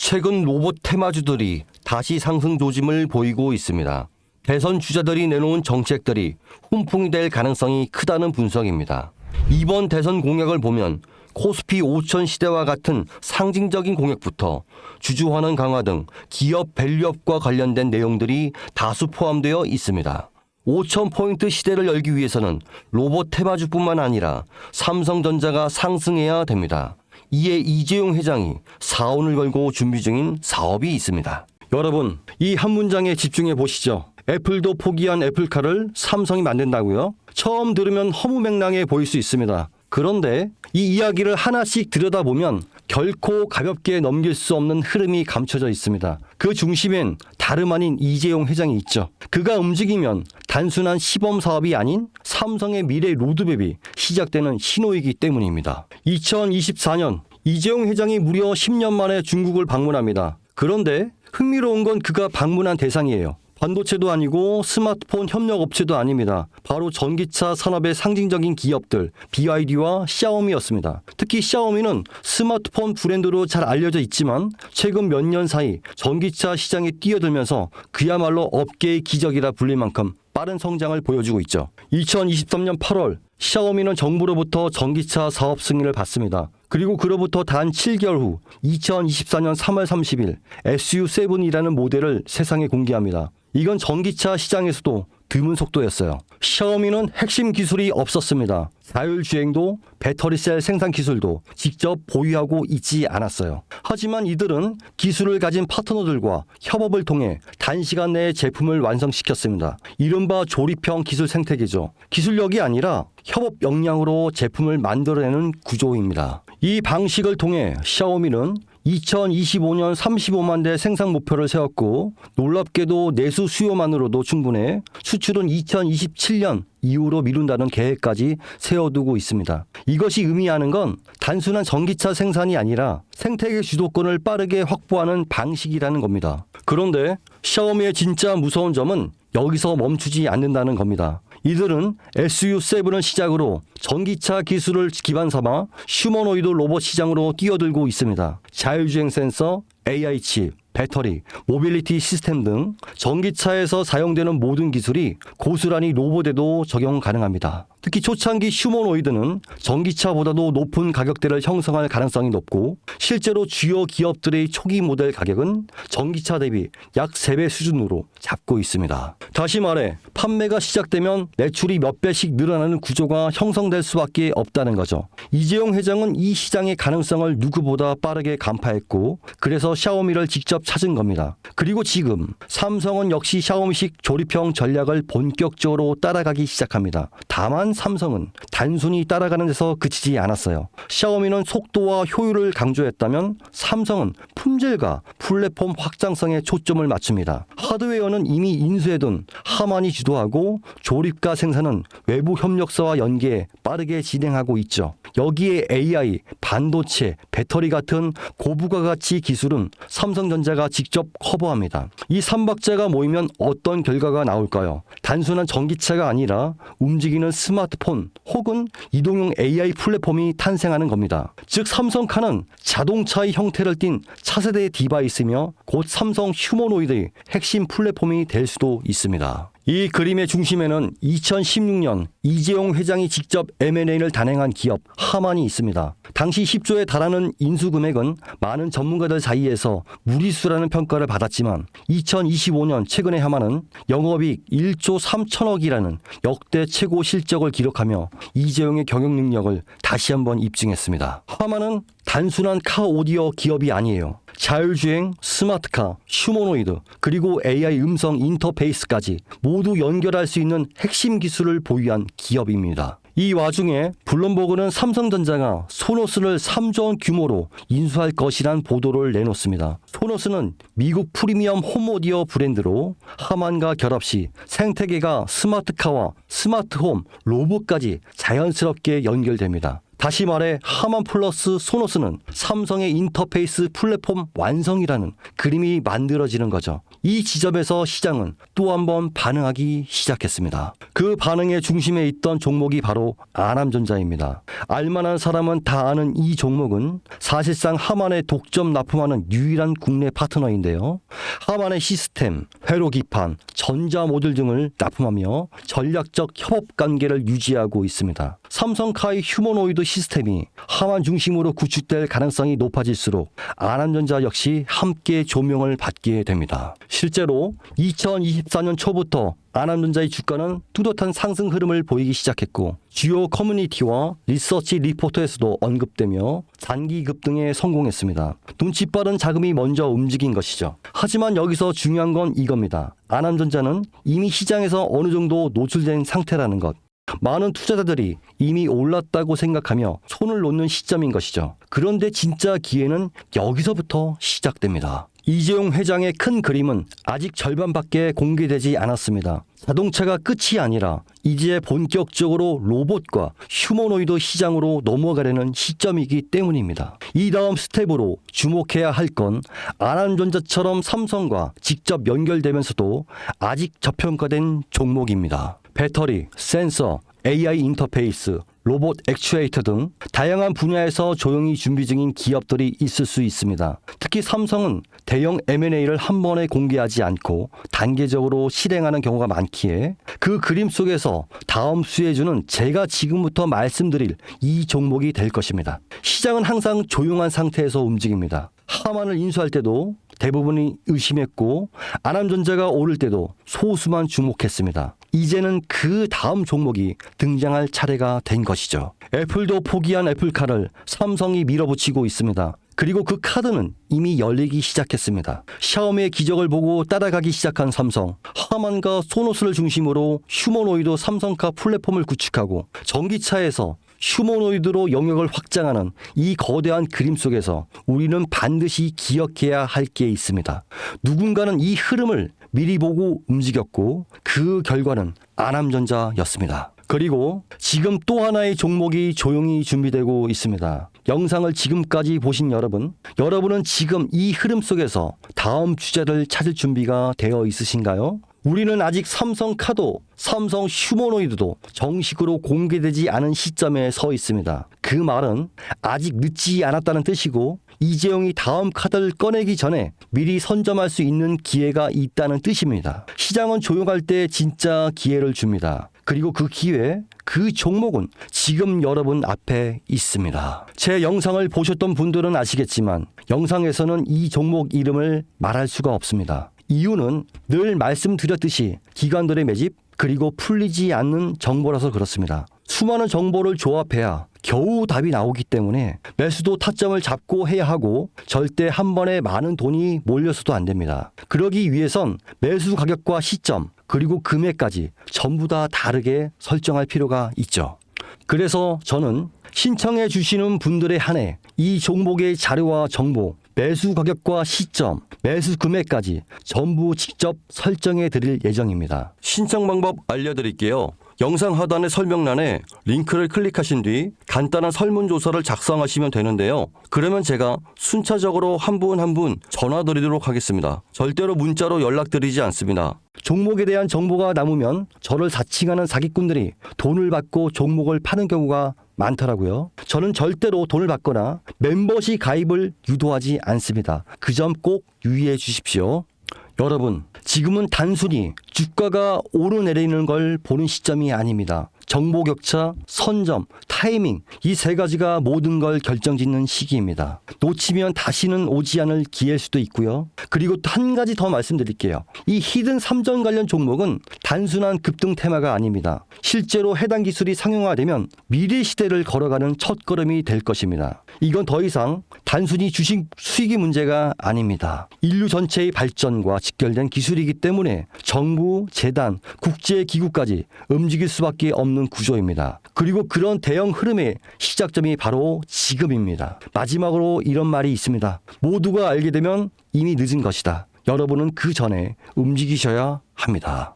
최근 로봇 테마주들이 다시 상승 조짐을 보이고 있습니다. 대선 주자들이 내놓은 정책들이 훈풍이 될 가능성이 크다는 분석입니다. 이번 대선 공약을 보면 코스피 5000 시대와 같은 상징적인 공약부터 주주환원 강화 등 기업 밸류업과 관련된 내용들이 다수 포함되어 있습니다. 5000포인트 시대를 열기 위해서는 로봇 테마주뿐만 아니라 삼성전자가 상승해야 됩니다. 이에 이재용 회장이 사원을 걸고 준비 중인 사업이 있습니다. 여러분, 이 한 문장에 집중해 보시죠. 애플도 포기한 애플카를 삼성이 만든다고요? 처음 들으면 허무맹랑해 보일 수 있습니다. 그런데 이 이야기를 하나씩 들여다보면 결코 가볍게 넘길 수 없는 흐름이 감춰져 있습니다. 그 중심엔 다름 아닌 이재용 회장이 있죠. 그가 움직이면 단순한 시범 사업이 아닌 삼성의 미래 로드맵이 시작되는 신호이기 때문입니다. 2024년 이재용 회장이 무려 10년 만에 중국을 방문합니다. 그런데 흥미로운 건 그가 방문한 대상이에요. 반도체도 아니고 스마트폰 협력업체도 아닙니다. 바로 전기차 산업의 상징적인 기업들 BYD와 샤오미였습니다. 특히 샤오미는 스마트폰 브랜드로 잘 알려져 있지만 최근 몇 년 사이 전기차 시장에 뛰어들면서 그야말로 업계의 기적이라 불릴 만큼 빠른 성장을 보여주고 있죠. 2023년 8월 샤오미는 정부로부터 전기차 사업 승인을 받습니다. 그리고 그로부터 단 7개월 후 2024년 3월 30일 SU7이라는 모델을 세상에 공개합니다. 이건 전기차 시장에서도 드문 속도였어요. 샤오미는 핵심 기술이 없었습니다. 자율주행도 배터리셀 생산 기술도 직접 보유하고 있지 않았어요. 하지만 이들은 기술을 가진 파트너들과 협업을 통해 단시간 내에 제품을 완성시켰습니다. 이른바 조립형 기술 생태계죠. 기술력이 아니라 협업 역량으로 제품을 만들어내는 구조입니다. 이 방식을 통해 샤오미는 2025년 35만 대 생산 목표를 세웠고 놀랍게도 내수 수요만으로도 충분해 수출은 2027년 이후로 미룬다는 계획까지 세워두고 있습니다. 이것이 의미하는 건 단순한 전기차 생산이 아니라 생태계 주도권을 빠르게 확보하는 방식이라는 겁니다. 그런데 샤오미의 진짜 무서운 점은 여기서 멈추지 않는다는 겁니다. 이들은 SU7을 시작으로 전기차 기술을 기반 삼아 휴머노이드 로봇 시장으로 뛰어들고 있습니다. 자율주행 센서, AI 칩, 배터리, 모빌리티 시스템 등 전기차에서 사용되는 모든 기술이 고스란히 로봇에도 적용 가능합니다. 특히 초창기 휴머노이드는 전기차보다도 높은 가격대를 형성할 가능성이 높고 실제로 주요 기업들의 초기 모델 가격은 전기차 대비 약 3배 수준으로 잡고 있습니다. 다시 말해 판매가 시작되면 매출이 몇 배씩 늘어나는 구조가 형성될 수밖에 없다는 거죠. 이재용 회장은 이 시장의 가능성을 누구보다 빠르게 간파했고 그래서 샤오미를 직접 찾은 겁니다. 그리고 지금 삼성은 역시 샤오미식 조립형 전략을 본격적으로 따라가기 시작합니다. 다만 삼성은 단순히 따라가는 데서 그치지 않았어요. 샤오미는 속도와 효율을 강조했다면 삼성은 품질과 플랫폼 확장성에 초점을 맞춥니다. 하드웨어는 이미 인수해둔 하만이 주도하고 조립과 생산은 외부 협력사와 연계해 빠르게 진행하고 있죠. 여기에 AI, 반도체, 배터리 같은 고부가 가치 기술은 삼성전자가 직접 커버합니다. 이 삼박자가 모이면 어떤 결과가 나올까요? 단순한 전기차가 아니라 움직이는 스마트폰 혹은 이동용 AI 플랫폼이 탄생하는 겁니다. 즉 삼성카는 자동차의 형태를 띤 차세대 디바이스며 곧 삼성 휴머노이드의 핵심 플랫폼이 될 수도 있습니다. 이 그림의 중심에는 2016년 이재용 회장이 직접 M&A를 단행한 기업 하만이 있습니다. 당시 10조에 달하는 인수 금액은 많은 전문가들 사이에서 무리수라는 평가를 받았지만 2025년 최근에 하만은 영업이익 1조 3천억이라는 역대 최고 실적을 기록하며 이재용의 경영 능력을 다시 한번 입증했습니다. 하만은 단순한 카 오디오 기업이 아니에요. 자율주행, 스마트카, 휴머노이드, 그리고 AI 음성 인터페이스까지 모두 연결할 수 있는 핵심 기술을 보유한 기업입니다. 이 와중에 블룸버그는 삼성전자가 소노스를 3조 원 규모로 인수할 것이란 보도를 내놓습니다. 소노스는 미국 프리미엄 홈오디오 브랜드로 하만과 결합 시 생태계가 스마트카와 스마트홈, 로봇까지 자연스럽게 연결됩니다. 다시 말해 하만 플러스 소노스는 삼성의 인터페이스 플랫폼 완성이라는 그림이 만들어지는 거죠. 이 지점에서 시장은 또 한 번 반응하기 시작했습니다. 그 반응의 중심에 있던 종목이 바로 아남전자입니다. 알만한 사람은 다 아는 이 종목은 사실상 하만에 독점 납품하는 유일한 국내 파트너인데요. 하만의 시스템, 회로 기판, 전자 모듈 등을 납품하며 전략적 협업 관계를 유지하고 있습니다. 삼성카의 휴머노이드 시스템이 하만 중심으로 구축될 가능성이 높아질수록 아남전자 역시 함께 조명을 받게 됩니다. 실제로 2024년 초부터 아남전자의 주가는 뚜렷한 상승 흐름을 보이기 시작했고 주요 커뮤니티와 리서치 리포트에서도 언급되며 단기 급등에 성공했습니다. 눈치 빠른 자금이 먼저 움직인 것이죠. 하지만 여기서 중요한 건 이겁니다. 아남전자는 이미 시장에서 어느 정도 노출된 상태라는 것. 많은 투자자들이 이미 올랐다고 생각하며 손을 놓는 시점인 것이죠. 그런데 진짜 기회는 여기서부터 시작됩니다. 이재용 회장의 큰 그림은 아직 절반밖에 공개되지 않았습니다. 자동차가 끝이 아니라 이제 본격적으로 로봇과 휴머노이드 시장으로 넘어가려는 시점이기 때문입니다. 이 다음 스텝으로 주목해야 할 건 아남전자처럼 삼성과 직접 연결되면서도 아직 저평가된 종목입니다. 배터리, 센서, AI 인터페이스, 로봇 액추에이터 등 다양한 분야에서 조용히 준비 중인 기업들이 있을 수 있습니다. 특히 삼성은 대형 M&A를 한 번에 공개하지 않고 단계적으로 실행하는 경우가 많기에 그 그림 속에서 다음 수혜주는 제가 지금부터 말씀드릴 이 종목이 될 것입니다. 시장은 항상 조용한 상태에서 움직입니다. 하만을 인수할 때도 대부분이 의심했고 아남전자가 오를 때도 소수만 주목했습니다. 이제는 그 다음 종목이 등장할 차례가 된 것이죠. 애플도 포기한 애플카를 삼성이 밀어붙이고 있습니다. 그리고 그 카드는 이미 열리기 시작했습니다. 샤오미의 기적을 보고 따라가기 시작한 삼성, 하만과 소노스를 중심으로 휴머노이드 삼성카 플랫폼을 구축하고 전기차에서 휴머노이드로 영역을 확장하는 이 거대한 그림 속에서 우리는 반드시 기억해야 할 게 있습니다. 누군가는 이 흐름을 미리 보고 움직였고 그 결과는 아남전자였습니다. 그리고 지금 또 하나의 종목이 조용히 준비되고 있습니다. 영상을 지금까지 보신 여러분은 지금 이 흐름 속에서 다음 주자를 찾을 준비가 되어 있으신가요? 우리는 아직 삼성카도, 삼성 휴머노이드도 정식으로 공개되지 않은 시점에 서 있습니다. 그 말은 아직 늦지 않았다는 뜻이고 이재용이 다음 카드를 꺼내기 전에 미리 선점할 수 있는 기회가 있다는 뜻입니다. 시장은 조용할 때 진짜 기회를 줍니다. 그리고 그 기회, 그 종목은 지금 여러분 앞에 있습니다. 제 영상을 보셨던 분들은 아시겠지만 영상에서는 이 종목 이름을 말할 수가 없습니다. 이유는 늘 말씀드렸듯이 기관들의 매집 그리고 풀리지 않는 정보라서 그렇습니다. 수많은 정보를 조합해야 겨우 답이 나오기 때문에 매수도 타점을 잡고 해야 하고 절대 한 번에 많은 돈이 몰려서도 안 됩니다. 그러기 위해선 매수 가격과 시점 그리고 금액까지 전부 다 다르게 설정할 필요가 있죠. 그래서 저는 신청해 주시는 분들에 한해 이 종목의 자료와 정보, 매수 가격과 시점, 매수 금액까지 전부 직접 설정해 드릴 예정입니다. 신청 방법 알려드릴게요. 영상 하단의 설명란에 링크를 클릭하신 뒤 간단한 설문조사를 작성하시면 되는데요. 그러면 제가 순차적으로 한 분 한 분 전화 드리도록 하겠습니다. 절대로 문자로 연락드리지 않습니다. 종목에 대한 정보가 남으면 저를 사칭하는 사기꾼들이 돈을 받고 종목을 파는 경우가 많더라고요. 저는 절대로 돈을 받거나 멤버십 가입을 유도하지 않습니다. 그 점 꼭 유의해 주십시오. 여러분, 지금은 단순히 주가가 오르내리는 걸 보는 시점이 아닙니다. 정보 격차, 선점, 타이밍 이 세 가지가 모든 걸 결정짓는 시기입니다. 놓치면 다시는 오지 않을 기회일 수도 있고요. 그리고 또 한 가지 더 말씀드릴게요. 이 히든 3전 관련 종목은 단순한 급등 테마가 아닙니다. 실제로 해당 기술이 상용화되면 미래 시대를 걸어가는 첫걸음이 될 것입니다. 이건 더 이상 단순히 주식 수익의 문제가 아닙니다. 인류 전체의 발전과 직결된 기술이기 때문에 정부, 재단, 국제기구까지 움직일 수밖에 없는 구조입니다. 그리고 그런 대형 흐름의 시작점이 바로 지금입니다. 마지막으로 이런 말이 있습니다. 모두가 알게 되면 이미 늦은 것이다. 여러분은 그 전에 움직이셔야 합니다.